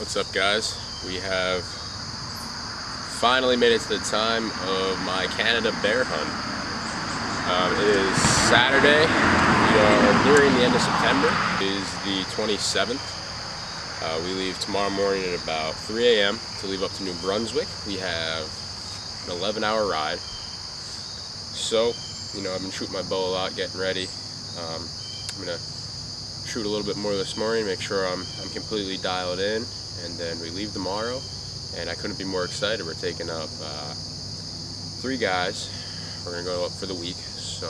What's up, guys? We have finally made it to the time of my Canada bear hunt. It is Saturday. We are nearing the end of September. It is the 27th. We leave tomorrow morning at about 3 a.m. to leave up to New Brunswick. We have an 11-hour ride. So, I've been shooting my bow a lot, getting ready. I'm gonna shoot a little bit more this morning, make sure I'm completely dialed in, and then we leave tomorrow. And I couldn't be more excited. We're taking up 3 guys. We're gonna go up for the week, so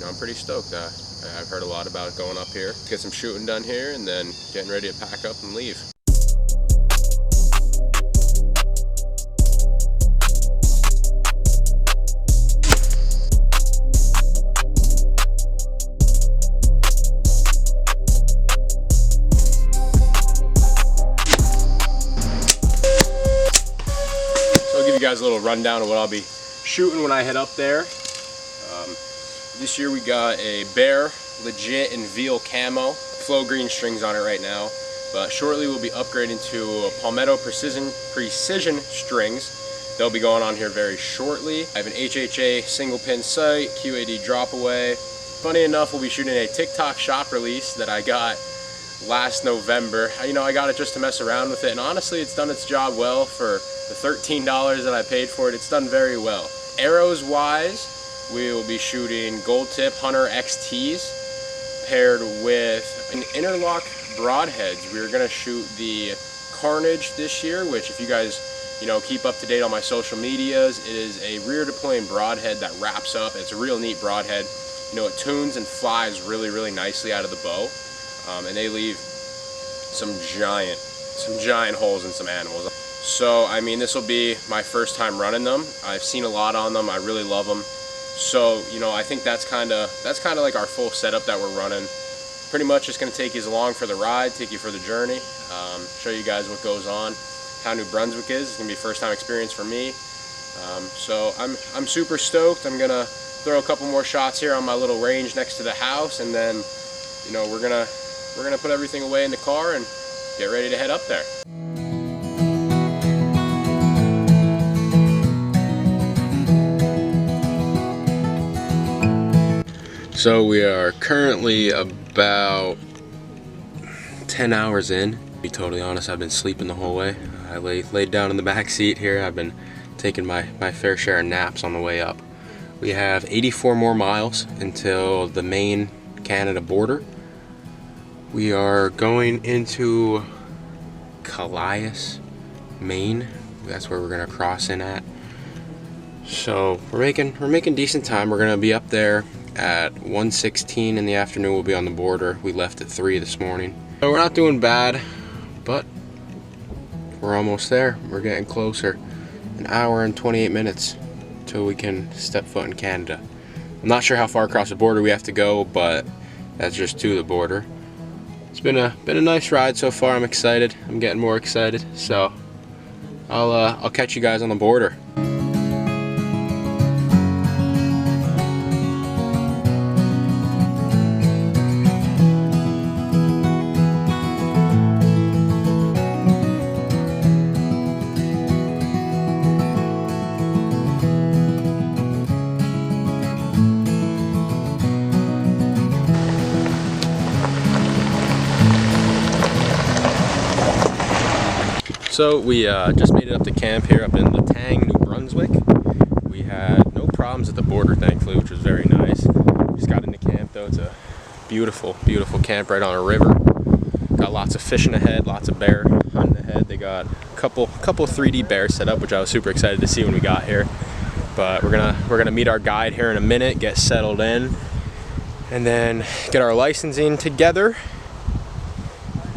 I'm pretty stoked. I've heard a lot about going up here. Get some shooting done here, and then getting ready to pack up and leave. Guys, a little rundown of what I'll be shooting when I head up there. This year we got a Bear Legit in Veal Camo, flow green strings on it right now, but shortly we'll be upgrading to Palmetto Precision strings. They'll be going on here very shortly. I have an HHA single pin sight, QAD drop away. Funny enough, we'll be shooting a TikTok shop release that I got last November. I got it just to mess around with it, and honestly it's done its job well. For the $13 that I paid for it, it's done very well. Arrows wise, we will be shooting gold tip Hunter XTs paired with an Innerloc Broadheads. We're gonna shoot the Carnage this year, which if you guys keep up to date on my social medias, it is a rear deploying broadhead that wraps up. It's a real neat broadhead. It tunes and flies really nicely out of the bow. And they leave some giant holes in some animals. So this will be my first time running them. I've seen a lot on them. I really love them. So I think that's kind of like our full setup that we're running. Pretty much just going to take you along for the ride, take you for the journey, show you guys what goes on, how New Brunswick is. It's going to be a first time experience for me. So I'm super stoked. I'm gonna throw a couple more shots here on my little range next to the house, and then we're gonna put everything away in the car and get ready to head up there. So we are currently about 10 hours in. To be totally honest, I've been sleeping the whole way. I laid down in the back seat here. I've been taking my fair share of naps on the way up. We have 84 more miles until the Maine Canada border. We are going into Calais, Maine. That's where we're gonna cross in at. So we're making decent time. We're gonna be up there at 1:16 in the afternoon. We'll be on the border. We left at 3 this morning. So we're not doing bad, but we're almost there. We're getting closer. An hour and 28 minutes till we can step foot in Canada. I'm not sure how far across the border we have to go, but that's just to the border. It's been a nice ride so far. I'm excited. I'm getting more excited. So I'll catch you guys on the border. So we just made it up to camp here up in Latang, New Brunswick. We had no problems at the border, thankfully, which was very nice. We just got into camp though. It's a beautiful camp right on a river. Got lots of fishing ahead, lots of bear hunting ahead. They got a couple 3D bears set up, which I was super excited to see when we got here. But we're gonna meet our guide here in a minute, get settled in, and then get our licensing together,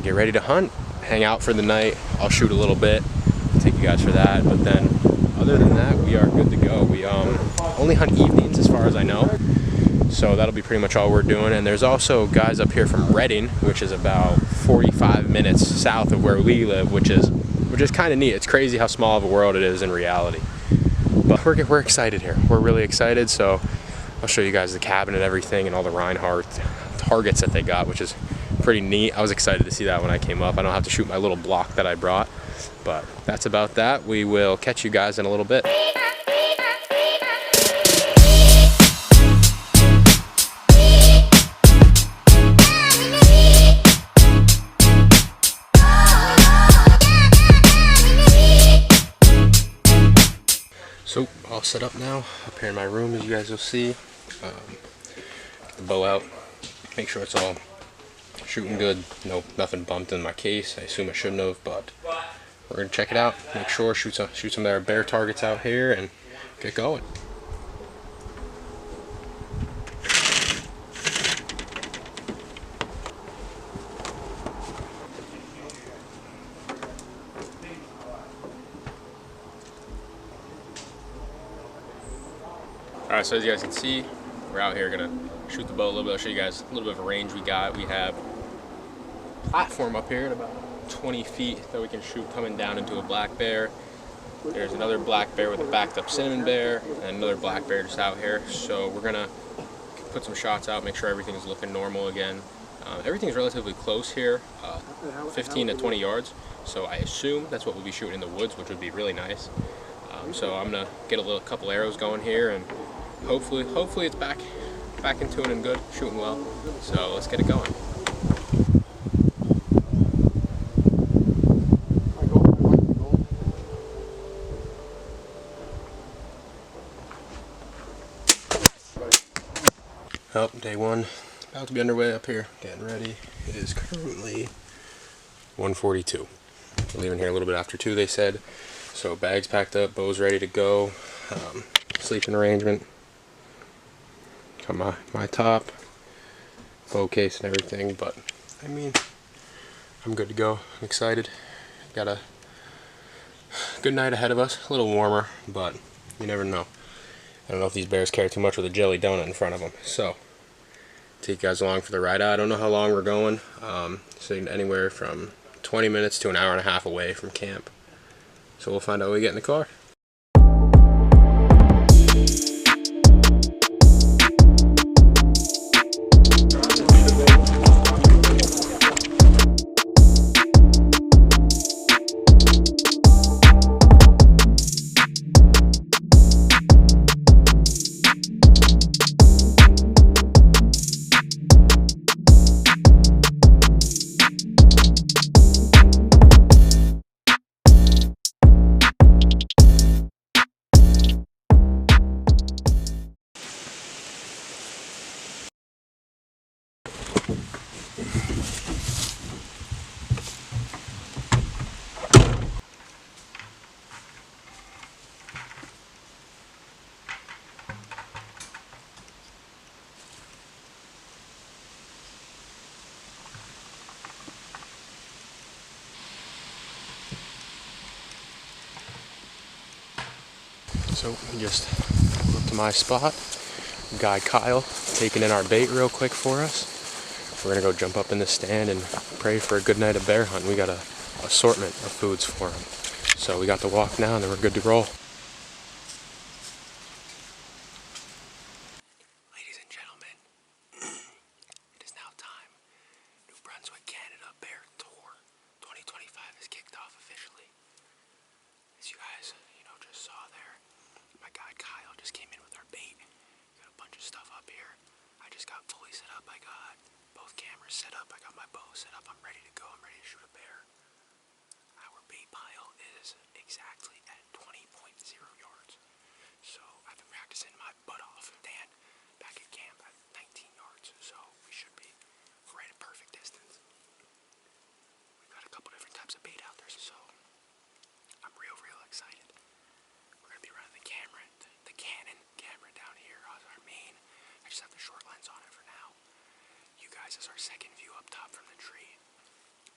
get ready to hunt. Hang out for the night. I'll shoot a little bit, take you guys for that, but then other than that we are good to go. We only hunt evenings as far as I know, so that'll be pretty much all we're doing. And there's also guys up here from Reading, which is about 45 minutes south of where we live, which is kind of neat. It's crazy how small of a world it is in reality, but we're excited here. We're really excited, so I'll show you guys the cabin and everything and all the Reinhardt targets that they got, which is pretty neat. I was excited to see that when I came up. I don't have to shoot my little block that I brought, but that's about that. We will catch you guys in a little bit. So all set up now up here in my room, as you guys will see. Get the bow out, make sure it's all shooting good. No, nothing bumped in my case. I assume I shouldn't have, but we're gonna check it out. Make sure shoot some of our bear targets out here and get going. Alright, so as you guys can see, we're out here gonna shoot the bow a little bit. I'll show you guys a little bit of a range we got. We have a platform up here at about 20 feet that we can shoot coming down into a black bear. There's another black bear with a backed up cinnamon bear, and another black bear just out here. So we're gonna put some shots out, make sure everything's looking normal again. Everything's relatively close here, 15 to 20 yards. So I assume that's what we'll be shooting in the woods, which would be really nice. So I'm gonna get a couple arrows going here, and hopefully it's back in tune and good, shooting well. So let's get it going. Oh, day one about to be underway up here, getting ready. It is currently 1:42. We're leaving here a little bit after 2, they said. So bags packed up, bows ready to go, sleeping arrangement. Got my top, bow case and everything, but I mean, I'm good to go. I'm excited. Got a good night ahead of us. A little warmer, but you never know. I don't know if these bears care too much with a jelly donut in front of them. So, take you guys along for the ride out. I don't know how long we're going. So anywhere from 20 minutes to an hour and a half away from camp. So we'll find out when we get in the car. So we just up to my spot. Guy Kyle taking in our bait real quick for us. We're gonna go jump up in the stand and pray for a good night of bear hunt. We got a assortment of foods for him. So we got to walk now and then we're good to roll. Ladies and gentlemen, it is now time. New Brunswick, Canada Bear Tour 2025 has kicked off officially. As you guys, just saw there, my guide Kyle just came in with our bait. Got a bunch of stuff up here. I just got fully set up. I got both cameras set up. I got my bow set up. I'm ready to go. I'm ready to shoot a bear. Our bait pile is exactly at 20.0 yards. So I've been practicing my butt off. Dan back at camp at 19 yards. So we should be right at perfect distance. We've got a couple different types of bait out there. So I'm real excited. We're going to be running the camera, the Canon camera down here as our main. I just have the short lens on it for now. You guys is our second view up top from the tree.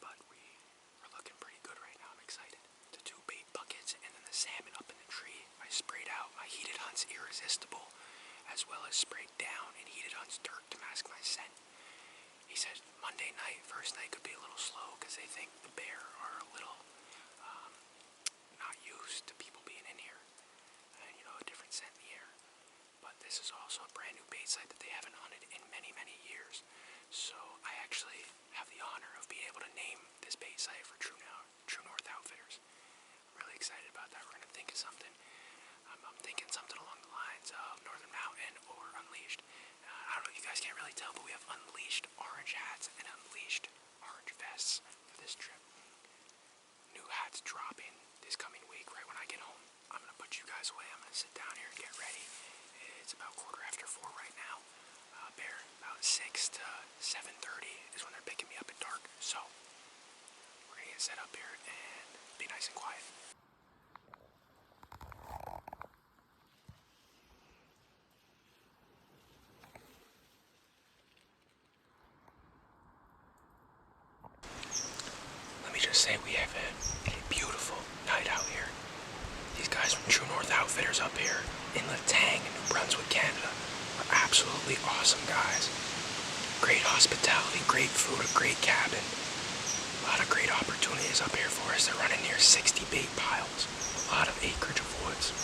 But we're looking pretty good right now. I'm excited. The 2 bait buckets and then the salmon up in the tree. I sprayed out my Heated Hunts Irresistible as well as sprayed down in Heated Hunts Dirt to mask my scent. He said Monday night, first night could be a little slow because they think the bear are a little not used to people being in here. And a different scent in the air. But this is also a brand new bait site that they haven't hunted in many years. So I actually have the guys can't really tell, but we have unleashed orange hats and unleashed orange vests for this trip. New hats dropping this coming week right when I get home. I'm going to put you guys away. I'm going to sit down here and get ready. It's about 4:15 right now. Bear, about 6 to 7:30 is when they're picking me up at dark. So, we're going to get set up here and be nice and quiet. Let me just say we have a beautiful night out here. These guys from True North Outfitters up here in Latang in New Brunswick, Canada are absolutely awesome guys. Great hospitality, great food, a great cabin. A lot of great opportunities up here for us. They're running near 60 bait piles, a lot of acreage of woods.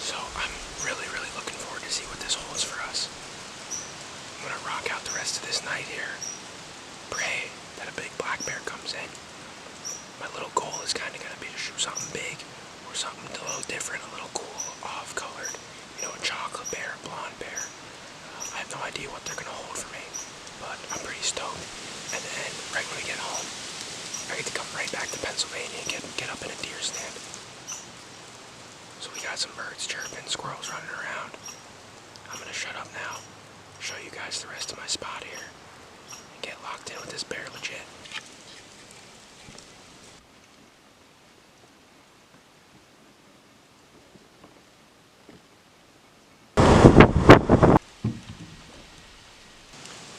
So I'm really looking forward to see what this holds for us. I'm gonna rock out the rest of this night here. Pray that a big black bear comes in. My little goal is kind of gonna be to shoot something big or something a little different, a little cool, off-colored. You know, a chocolate bear, a blonde bear. I have no idea what they're gonna hold for me, but I'm pretty stoked. And then right when we get home, I get to come right back to Pennsylvania and get up in a deer stand. So we got some birds chirping, squirrels running around. I'm gonna shut up now, show you guys the rest of my spot here, and get locked in with this bear legit.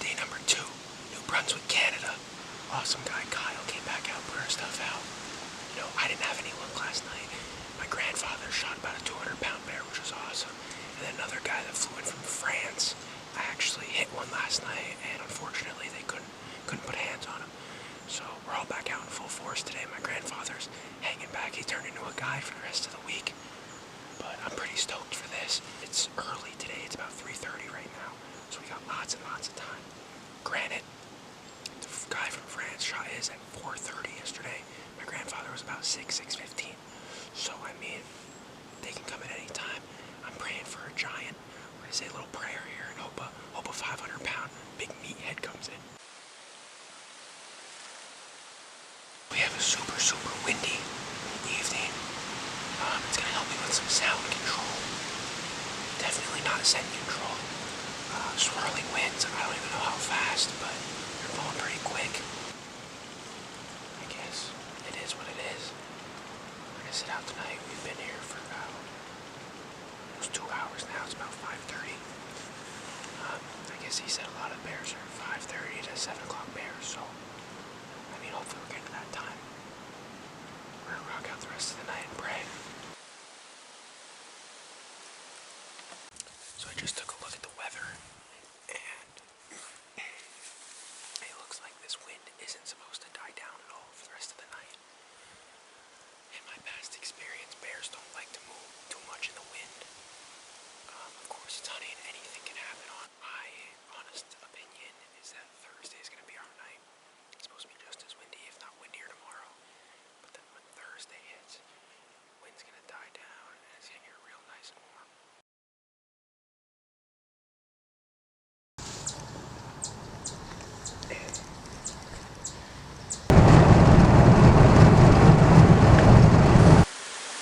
Day number 2, New Brunswick, Canada. Awesome guy Kyle came back out, put our stuff out. You know, I didn't have any luck last night. My grandfather shot about a 200-pound bear, which was awesome. And then another guy that flew in from France. I actually hit one last night, and unfortunately they couldn't put hands on him. So we're all back out in full force today. My grandfather's hanging back. He turned into a guide for the rest of the week. But I'm pretty stoked for this. It's early today. It's about 3:30 right now. So we got lots and lots of time. Granted, the guy from France shot his at 4:30 yesterday. My grandfather was about 6:15. So, I mean, they can come at any time. I'm praying for a giant. We're going to say a little prayer here and hope a 500-pound big meathead comes in. We have a super windy evening. It's going to help me with some sound control. Definitely not scent control. Swirling winds, I don't even know how fast, but they're blowing pretty quick. I guess it is what it is. We're gonna sit out tonight. We've been here for about almost 2 hours now. It's about 5:30. I guess he said a lot of bears are 5:30 to 7 o'clock bears, so I mean, hopefully we're getting to that time. We're gonna rock out the rest of the night and pray. So I just took a look at the weather, and it looks like this wind isn't supposed to die down at all for the rest of the night. In my past experience, bears don't like to move too much in the wind. Of course, it's hunting, anything can happen. My honest opinion is that Thursday is going to be our night. It's supposed to be just as windy, if not windier tomorrow. But then when Thursday hits, wind's going to die down, and it's going to get real nice and warm.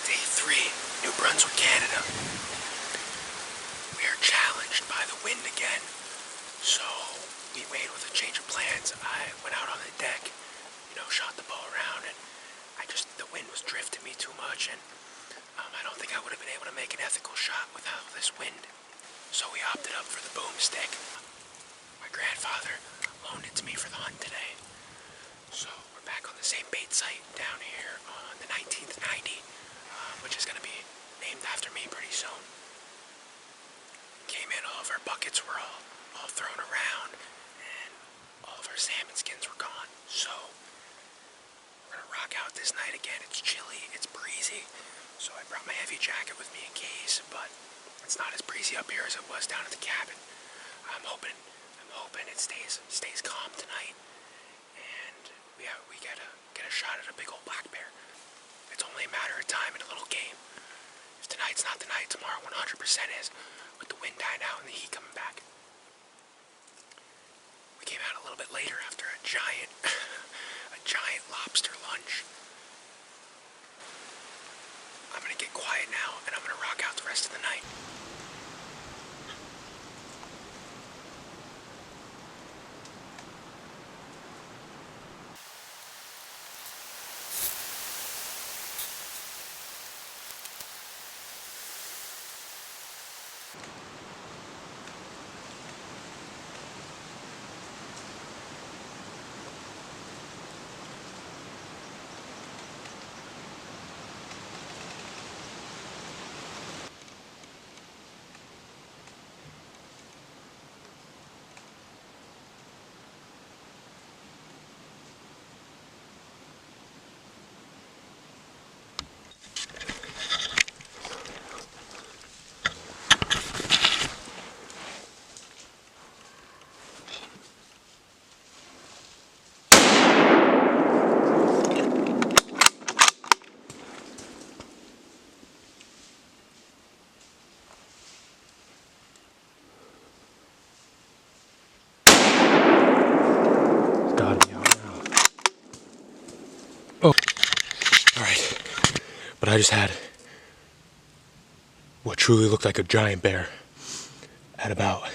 Day 3, New Brunswick, Canada. We are challenged by the wind again, so we made with a change of plans. I went out on the deck, shot the bow around, and the wind was drifting me too much, and I don't think I would have been able to make an ethical shot without this wind. So we opted up for the boomstick. My grandfather loaned it to me for the hunt today. So we're back on the same bait site down here on the 19th 90, which is going to be named after me pretty soon. Came in, all of our buckets were all thrown around, and all of our salmon skins were gone. So we're gonna rock out this night again. It's chilly, it's breezy, so I brought my heavy jacket with me in case, but it's not as breezy up here as it was down at the cabin. I'm hoping it stays calm tonight, and we get a shot at a big old black bear. It's only a matter of time in a little game. If tonight's not the night, tomorrow 100% is. With the wind dying out and the heat coming back. We came out a little bit later after a giant lobster lunch. I'm gonna get quiet now and I'm gonna rock out the rest of the night. But I just had what truly looked like a giant bear at about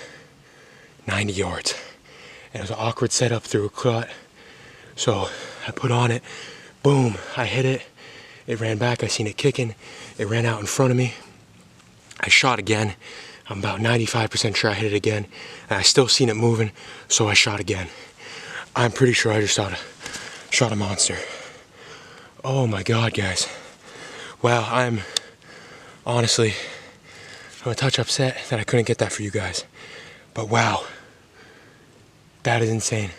90 yards. And it was an awkward setup through a cut. So I put on it, boom, I hit it. It ran back, I seen it kicking. It ran out in front of me. I shot again. I'm about 95% sure I hit it again. And I still seen it moving, so I shot again. I'm pretty sure I just shot a monster. Oh my God, guys. Wow, I'm honestly, I'm a touch upset that I couldn't get that for you guys. But wow, that is insane.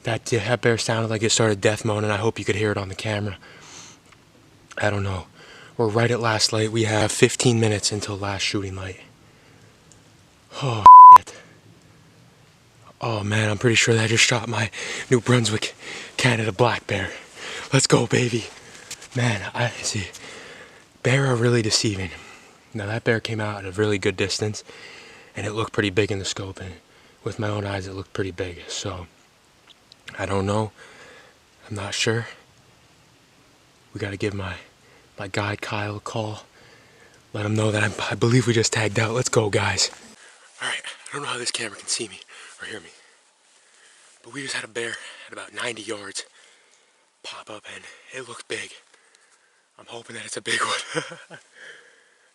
That bear sounded like it started death mode, and I hope you could hear it on the camera. I don't know. We're right at last light. We have 15 minutes until last shooting light. Oh, shit. Oh man, I'm pretty sure that I just shot my New Brunswick, Canada black bear. Let's go, baby. Man, I see. Bear are really deceiving. Now that bear came out at a really good distance, and it looked pretty big in the scope, and with my own eyes it looked pretty big. So I don't know. I'm not sure. We gotta give my guide Kyle a call. Let him know that I believe we just tagged out. Let's go, guys. Alright, I don't know how this camera can see me or hear me, but we just had a bear at about 90 yards pop up, and it looked big. I'm hoping that it's a big one.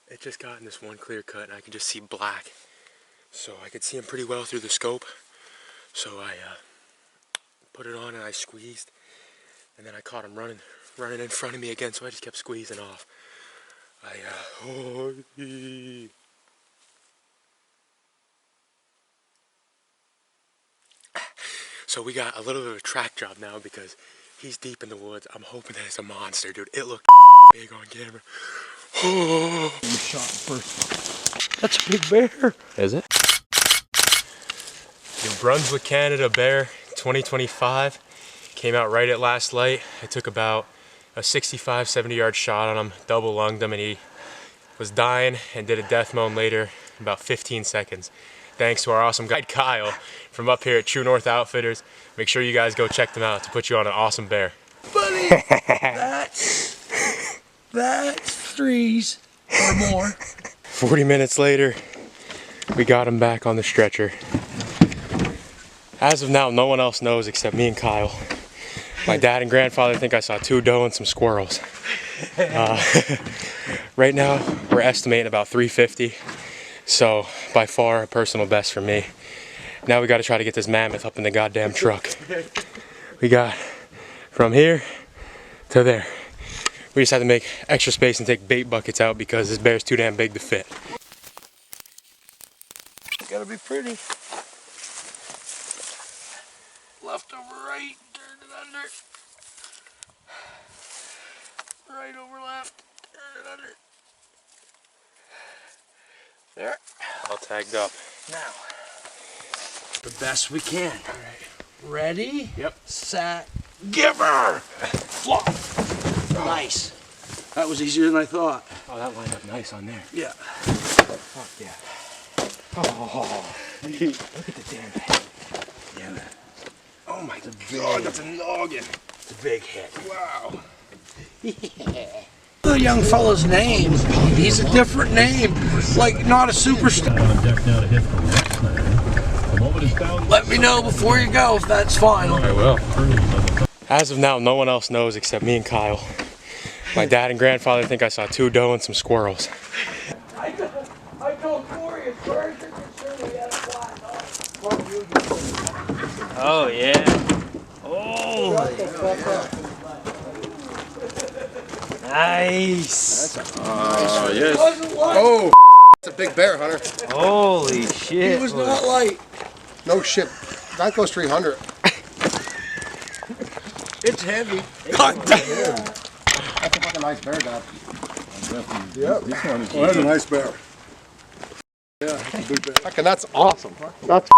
It just got in this one clear cut and I can just see black. So I could see him pretty well through the scope. So I put it on and I squeezed. And then I caught him running in front of me again, so I just kept squeezing off. So we got a little bit of a track job now because he's deep in the woods. I'm hoping that it's a monster, dude. It looked big on camera. Oh. You shot first. That's a big bear. Is it? New Brunswick, Canada bear, 2025. Came out right at last light. I took about a 65, 70 yard shot on him, double lunged him, and he was dying and did a death moan later in about 15 seconds. Thanks to our awesome guide Kyle from up here at True North Outfitters. Make sure you guys go check them out to put you on an awesome bear. Buddy, that's threes or more. 40 minutes later, we got him back on the stretcher. As of now, no one else knows except me and Kyle. My dad and grandfather think I saw 2 doe and some squirrels. Right now, we're estimating about 350. So, by far, a personal best for me. Now we got to try to get this mammoth up in the goddamn truck. We got from here to there. We just had to make extra space and take bait buckets out because this bear's too damn big to fit. Gotta be pretty. Left over right, turn it under. Right over left, turn it under. There. All tagged up. Now, the best we can. All right. Ready? Yep. Set. Give her! Flop. Nice. That was easier than I thought. Oh, that lined up nice on there. Yeah. Fuck yeah. Oh, look at the damn head. Yeah, man. Oh my God, that's a noggin. It's a big hit. Wow. The young fella's name, he's a different name, like not a superstar. Let me know before you go if that's final. I will. As of now, no one else knows except me and Kyle. My dad and grandfather think I saw 2 doe and some squirrels. I told Corey as far as you're concerned, we had a flat. Oh, yeah. Oh, nice. Oh, yes. Oh, it's a big bear, Hunter. Holy shit. He was not light. No shit. That goes 300. It's heavy. That's a fucking nice bear, Dad. Yep. Well, that's a nice bear. Yeah, that's a big bear. Fucking, that's awesome. That's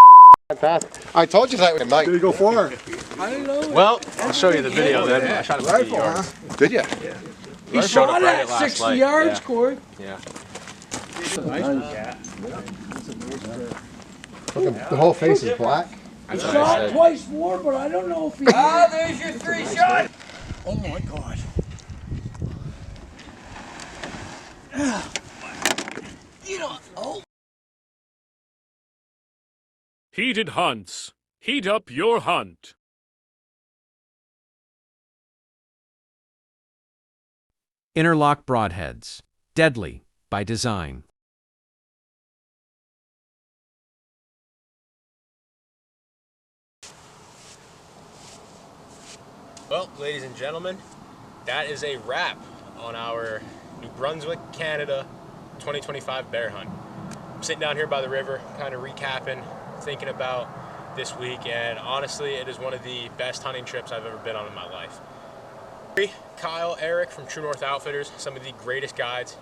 fantastic. I told you that at night. Did he go far? I don't know. Well, I'll show you the video then. I shot him at 80 yards. Did you? He showed shot up right at at last 60 light. yards, Yeah. Corey. Yeah. Look, the whole face is black. He shot twice more, but I don't know if he... Ah, there's your 3 shots. Oh my God. You know, oh. Heated hunts. Heat up your hunt. Innerloc Broadheads. Deadly by design. Well, ladies and gentlemen, that is a wrap on our New Brunswick, Canada 2025 bear hunt. I'm sitting down here by the river, kind of recapping, thinking about this week, and honestly, it is one of the best hunting trips I've ever been on in my life. Kyle, Eric from True North Outfitters, some of the greatest guides.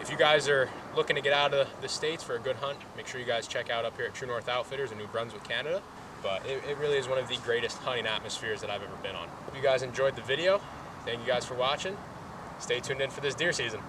If you guys are looking to get out of the States for a good hunt, make sure you guys check out up here at True North Outfitters in New Brunswick, Canada. But it really is one of the greatest hunting atmospheres that I've ever been on. Hope you guys enjoyed the video. Thank you guys for watching. Stay tuned in for this deer season.